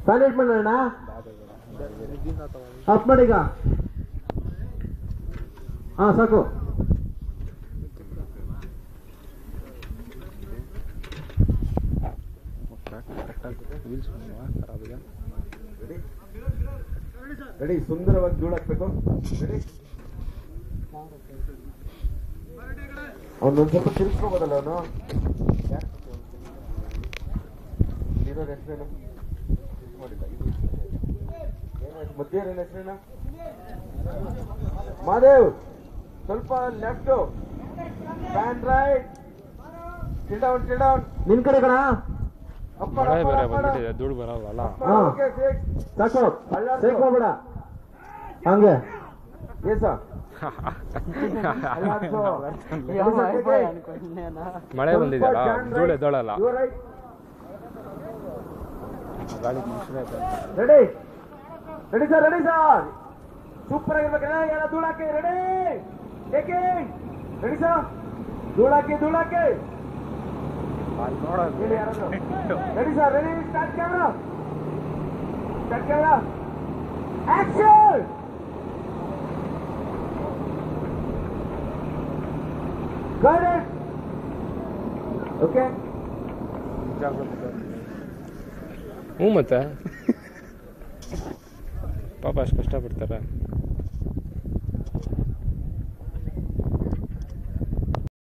Silent ಮಾಡೋಣ. Of ಮಾಡೀಗ. ಹಾ ಸಾಕು. ರೆಡಿ, ಸುಂದರವಾಗಿ ಧೂಳು ಹಾಕ್ಬೇಕು. ರೆಡಿ, ಅವನೊಂದ್ ಸ್ವಲ್ಪ ತಿರ್ಸ್ಕೋಬೋದಲ್ಲ ಅವನು. ಇರೋರ್ ಹೆಸರೇನು ಮಾಡಿಲ್ಲ. ಮಧ್ಯ ಹೆಸರೇನ? ಮಾದೇವ್, ಸ್ವಲ್ಪ left, fan right, chill down. ನಿನ್ ಕಡೆ ಕಣ. ಧೂಳು ಬರಲ್ಲ. ಸಾಕು, ಸೇಕ್ ಹೋಗ್ಬೇಡ ಹಂಗೆ. ಏಸ ಮಳೆ ಬಂದಿದೆಯಲ್ಲ, ಧೂಳು ಎದ್ದೋಳಲ್ಲ. ರೆಡಿ ಸರ್, ಸೂಪರ್ ಆಗಿರ್ಬೇಕು. ಎಲ್ಲ ಧೂಳಾಕಿ. ರೆಡಿ ಸರ್, ಧೂಳಾಕಿ. Ready sir, ready, start camera, action. Got it? Okay. ಹ್ಞೂ ಮತ್ತೆ ಪಾಪ ಅಷ್ಟು ಕಷ್ಟಪಡ್ತಾರೆ.